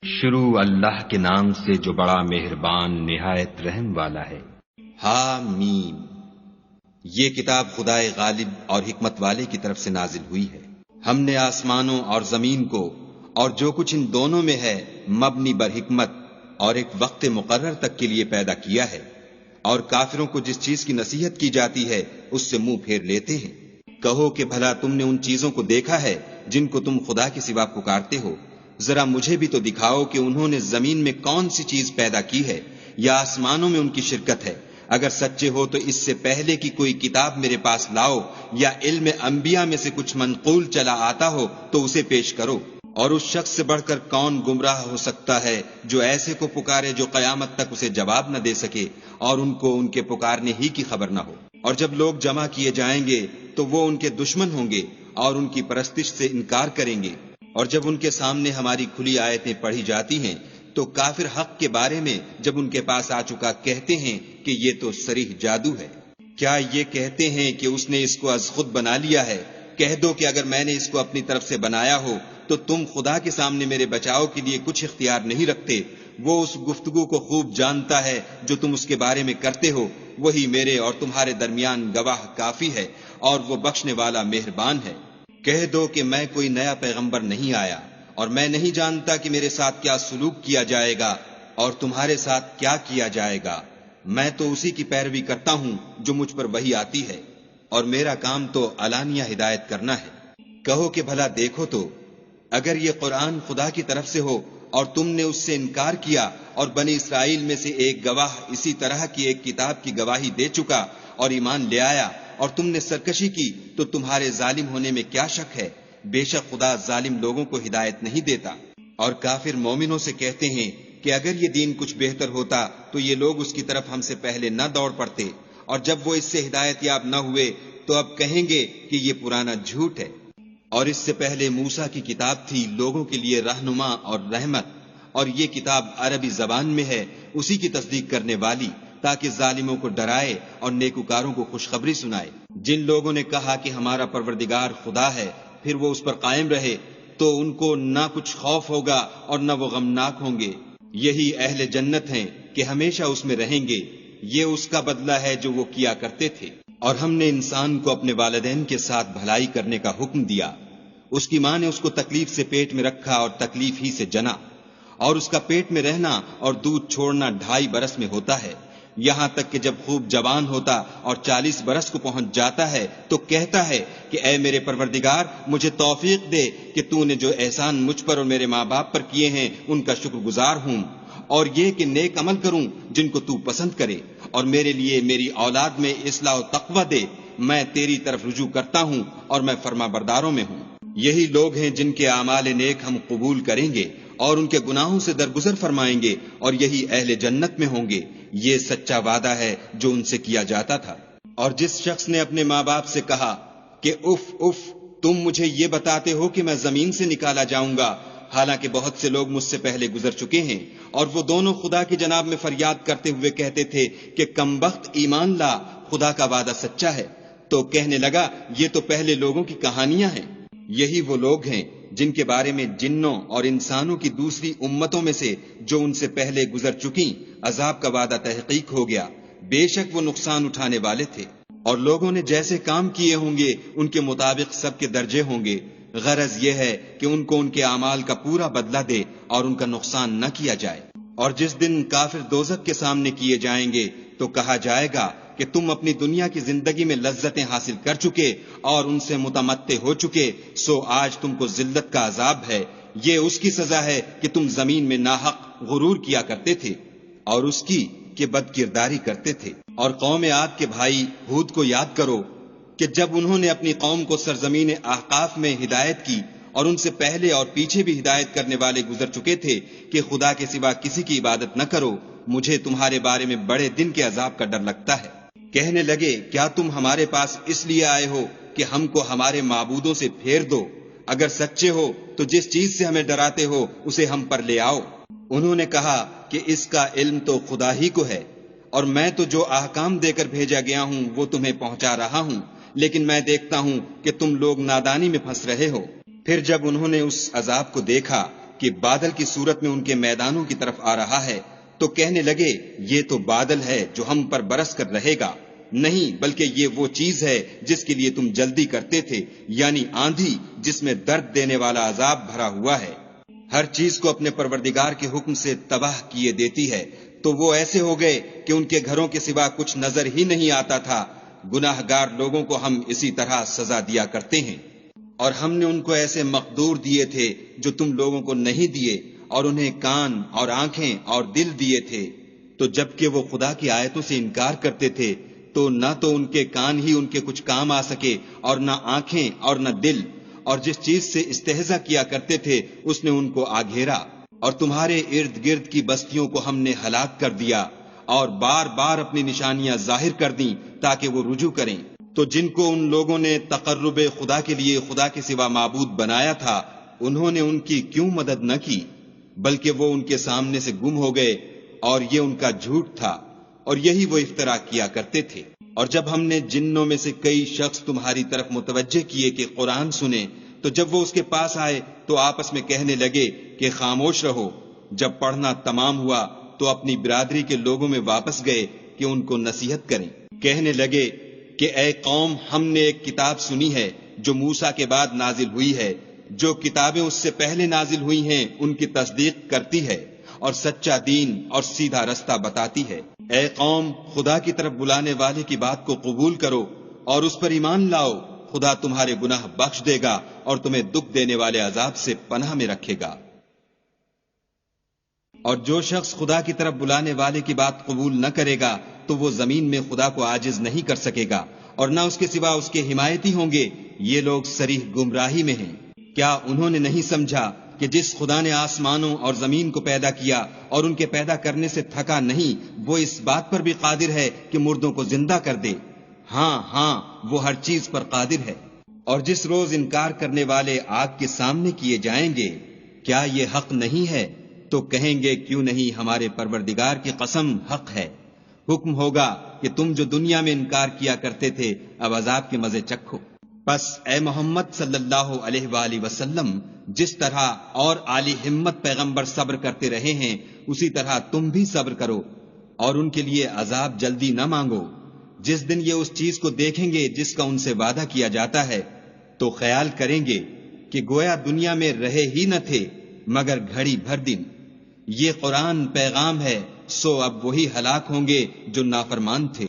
شروع اللہ کے نام سے جو بڑا مہربان نہایت رحم والا ہے۔ حامیم، یہ کتاب خدائے غالب اور حکمت والے کی طرف سے نازل ہوئی ہے۔ ہم نے آسمانوں اور زمین کو اور جو کچھ ان دونوں میں ہے مبنی بر حکمت اور ایک وقت مقرر تک کے لیے پیدا کیا ہے، اور کافروں کو جس چیز کی نصیحت کی جاتی ہے اس سے منہ پھیر لیتے ہیں۔ کہو کہ بھلا تم نے ان چیزوں کو دیکھا ہے جن کو تم خدا کے سوا پکارتے ہو؟ ذرا مجھے بھی تو دکھاؤ کہ انہوں نے زمین میں کون سی چیز پیدا کی ہے یا آسمانوں میں ان کی شرکت ہے۔ اگر سچے ہو تو اس سے پہلے کی کوئی کتاب میرے پاس لاؤ، یا علم انبیاء میں سے کچھ منقول چلا آتا ہو تو اسے پیش کرو۔ اور اس شخص سے بڑھ کر کون گمراہ ہو سکتا ہے جو ایسے کو پکارے جو قیامت تک اسے جواب نہ دے سکے اور ان کو ان کے پکارنے ہی کی خبر نہ ہو۔ اور جب لوگ جمع کیے جائیں گے تو وہ ان کے دشمن ہوں گے اور ان کی پرستش سے انکار کریں گے۔ اور جب ان کے سامنے ہماری کھلی آیتیں پڑھی جاتی ہیں تو کافر حق کے بارے میں جب ان کے پاس آ چکا کہتے ہیں کہ یہ تو صریح جادو ہے۔ کیا یہ کہتے ہیں کہ اس نے اس کو از خود بنا لیا ہے؟ کہہ دو کہ اگر میں نے اس کو اپنی طرف سے بنایا ہو تو تم خدا کے سامنے میرے بچاؤ کے لیے کچھ اختیار نہیں رکھتے۔ وہ اس گفتگو کو خوب جانتا ہے جو تم اس کے بارے میں کرتے ہو، وہی میرے اور تمہارے درمیان گواہ کافی ہے، اور وہ بخشنے والا مہربان ہے۔ کہہ دو کہ میں کوئی نیا پیغمبر نہیں آیا، اور میں نہیں جانتا کہ میرے ساتھ کیا سلوک کیا جائے گا اور تمہارے ساتھ کیا کیا جائے گا۔ میں تو اسی کی پیروی کرتا ہوں جو مجھ پر وحی آتی ہے، اور میرا کام تو علانیہ ہدایت کرنا ہے۔ کہو کہ بھلا دیکھو تو، اگر یہ قرآن خدا کی طرف سے ہو اور تم نے اس سے انکار کیا، اور بنی اسرائیل میں سے ایک گواہ اسی طرح کی ایک کتاب کی گواہی دے چکا اور ایمان لے آیا، اور تم نے سرکشی کی، تو تمہارے ظالم ہونے میں کیا شک ہے؟ بے شک خدا ظالم لوگوں کو ہدایت نہیں دیتا۔ اور کافر مومنوں سے کہتے ہیں کہ اگر یہ دین کچھ بہتر ہوتا تو یہ لوگ اس کی طرف ہم سے پہلے نہ دوڑ پڑتے، اور جب وہ اس سے ہدایت یاب نہ ہوئے تو اب کہیں گے کہ یہ پرانا جھوٹ ہے۔ اور اس سے پہلے موسیٰ کی کتاب تھی لوگوں کے لیے رہنما اور رحمت، اور یہ کتاب عربی زبان میں ہے اسی کی تصدیق کرنے والی، تاکہ ظالموں کو ڈرائے اور نیکوکاروں کو خوشخبری سنائے۔ جن لوگوں نے کہا کہ ہمارا پروردگار خدا ہے، پھر وہ اس پر قائم رہے تو ان کو نہ کچھ خوف ہوگا اور نہ وہ غمناک ہوں گے۔ یہی اہل جنت ہیں کہ ہمیشہ اس میں رہیں گے، یہ اس کا بدلہ ہے جو وہ کیا کرتے تھے۔ اور ہم نے انسان کو اپنے والدین کے ساتھ بھلائی کرنے کا حکم دیا۔ اس کی ماں نے اس کو تکلیف سے پیٹ میں رکھا اور تکلیف ہی سے جنا، اور اس کا پیٹ میں رہنا اور دودھ چھوڑنا 2.5 برس میں ہوتا ہے، یہاں تک کہ جب خوب جوان ہوتا اور 40 برس کو پہنچ جاتا ہے تو کہتا ہے کہ اے میرے پروردگار، مجھے توفیق دے کہ تو نے جو احسان مجھ پر اور میرے ماں باپ پر کیے ہیں ان کا شکر گزار ہوں، اور یہ کہ نیک عمل کروں جن کو تو پسند کرے، اور میرے لیے میری اولاد میں اصلاح و تقوی دے۔ میں تیری طرف رجوع کرتا ہوں اور میں فرما برداروں میں ہوں۔ یہی لوگ ہیں جن کے اعمال نیک ہم قبول کریں گے اور ان کے گناہوں سے درگزر فرمائیں گے، اور یہی اہل جنت میں ہوں گے۔ یہ سچا وعدہ ہے جو ان سے کیا جاتا تھا۔ اور جس شخص نے اپنے ماں باپ سے کہا کہ اف اف، تم مجھے یہ بتاتے ہو کہ میں زمین سے نکالا جاؤں گا، حالانکہ بہت سے لوگ مجھ سے پہلے گزر چکے ہیں، اور وہ دونوں خدا کی جناب میں فریاد کرتے ہوئے کہتے تھے کہ کمبخت ایمان لا، خدا کا وعدہ سچا ہے، تو کہنے لگا یہ تو پہلے لوگوں کی کہانیاں ہیں۔ یہی وہ لوگ ہیں جن کے بارے میں جنوں اور انسانوں کی دوسری امتوں میں سے جو ان سے پہلے گزر چکی عذاب کا وعدہ تحقیق ہو گیا، بے شک وہ نقصان اٹھانے والے تھے۔ اور لوگوں نے جیسے کام کیے ہوں گے ان کے مطابق سب کے درجے ہوں گے۔ غرض یہ ہے کہ ان کو ان کے اعمال کا پورا بدلہ دے اور ان کا نقصان نہ کیا جائے۔ اور جس دن کافر دوزخ کے سامنے کیے جائیں گے تو کہا جائے گا کہ تم اپنی دنیا کی زندگی میں لذتیں حاصل کر چکے اور ان سے متمتع ہو چکے، سو آج تم کو ذلت کا عذاب ہے۔ یہ اس کی سزا ہے کہ تم زمین میں ناحق غرور کیا کرتے تھے، اور اس کی کہ بد کرداری کرتے تھے۔ اور قوم عاد کے بھائی ہود کو یاد کرو کہ جب انہوں نے اپنی قوم کو سرزمین احقاف میں ہدایت کی، اور ان سے پہلے اور پیچھے بھی ہدایت کرنے والے گزر چکے تھے کہ خدا کے سوا کسی کی عبادت نہ کرو، مجھے تمہارے بارے میں بڑے دن کے عذاب کا ڈر لگتا ہے۔ کہنے لگے کیا تم ہمارے پاس اس لیے آئے ہو کہ ہم کو ہمارے معبودوں سے پھیر دو؟ اگر سچے ہو تو جس چیز سے ہمیں ڈراتے ہو اسے ہم پر لے آؤ۔ انہوں نے کہا کہ اس کا علم تو خدا ہی کو ہے، اور میں تو جو احکام دے کر بھیجا گیا ہوں وہ تمہیں پہنچا رہا ہوں، لیکن میں دیکھتا ہوں کہ تم لوگ نادانی میں پھنس رہے ہو۔ پھر جب انہوں نے اس عذاب کو دیکھا کہ بادل کی صورت میں ان کے میدانوں کی طرف آ رہا ہے تو کہنے لگے یہ تو بادل ہے جو ہم پر برس کر رہے گا، نہیں بلکہ یہ وہ چیز ہے جس کے لیے تم جلدی کرتے تھے، یعنی آندھی جس میں درد دینے والا عذاب بھرا ہوا ہے۔ ہر چیز کو اپنے پروردگار کے حکم سے تباہ کیے دیتی ہے، تو وہ ایسے ہو گئے کہ ان کے گھروں کے سوا کچھ نظر ہی نہیں آتا تھا۔ گناہ گار لوگوں کو ہم اسی طرح سزا دیا کرتے ہیں، اور ہم نے ان کو ایسے مقدور دیے تھے جو تم لوگوں کو نہیں دیے، اور انہیں کان اور آنکھیں اور دل دیے تھے، تو جب کہ وہ خدا کی آیتوں سے انکار کرتے تھے تو نہ تو ان کے کان ہی ان کے کچھ کام آ سکے اور نہ آنکھیں اور نہ دل، اور جس چیز سے استہزا کیا کرتے تھے اس نے ان کو آ گھیرا، اور تمہارے ارد گرد کی بستیوں کو ہم نے ہلاک کر دیا اور بار بار اپنی نشانیاں ظاہر کر دیں تاکہ وہ رجوع کریں۔ تو جن کو ان لوگوں نے تقرب خدا کے لیے خدا کے سوا معبود بنایا تھا، انہوں نے ان کی کیوں مدد نہ کی، بلکہ وہ ان کے سامنے سے گم ہو گئے، اور یہ ان کا جھوٹ تھا، اور یہی وہ افترا کیا کرتے تھے۔ اور جب ہم نے جنوں میں سے کئی شخص تمہاری طرف متوجہ کیے کہ قرآن سنیں، تو جب وہ اس کے پاس آئے تو آپس میں کہنے لگے کہ خاموش رہو۔ جب پڑھنا تمام ہوا تو اپنی برادری کے لوگوں میں واپس گئے کہ ان کو نصیحت کریں۔ کہنے لگے کہ اے قوم، ہم نے ایک کتاب سنی ہے جو موسیٰ کے بعد نازل ہوئی ہے، جو کتابیں اس سے پہلے نازل ہوئی ہیں ان کی تصدیق کرتی ہے اور سچا دین اور سیدھا رستہ بتاتی ہے۔ اے قوم، خدا کی طرف بلانے والے کی بات کو قبول کرو اور اس پر ایمان لاؤ، خدا تمہارے گناہ بخش دے گا اور تمہیں دکھ دینے والے عذاب سے پناہ میں رکھے گا۔ اور جو شخص خدا کی طرف بلانے والے کی بات قبول نہ کرے گا تو وہ زمین میں خدا کو عاجز نہیں کر سکے گا، اور نہ اس کے سوا اس کے حمایتی ہوں گے۔ یہ لوگ صریح گمراہی میں ہیں۔ کیا انہوں نے نہیں سمجھا کہ جس خدا نے آسمانوں اور زمین کو پیدا کیا اور ان کے پیدا کرنے سے تھکا نہیں، وہ اس بات پر بھی قادر ہے کہ مردوں کو زندہ کر دے؟ ہاں، وہ ہر چیز پر قادر ہے۔ اور جس روز انکار کرنے والے آگ کے سامنے کیے جائیں گے، کیا یہ حق نہیں ہے؟ تو کہیں گے کیوں نہیں، ہمارے پروردگار کی قسم حق ہے۔ حکم ہوگا کہ تم جو دنیا میں انکار کیا کرتے تھے اب عذاب کے مزے چکھو۔ بس اے محمد صلی اللہ علیہ وآلہ وسلم، جس طرح اور عالی ہمت پیغمبر صبر کرتے رہے ہیں اسی طرح تم بھی صبر کرو، اور ان کے لیے عذاب جلدی نہ مانگو۔ جس دن یہ اس چیز کو دیکھیں گے جس کا ان سے وعدہ کیا جاتا ہے تو خیال کریں گے کہ گویا دنیا میں رہے ہی نہ تھے مگر گھڑی بھر دن۔ یہ قرآن پیغام ہے، سو اب وہی ہلاک ہوں گے جو نافرمان تھے۔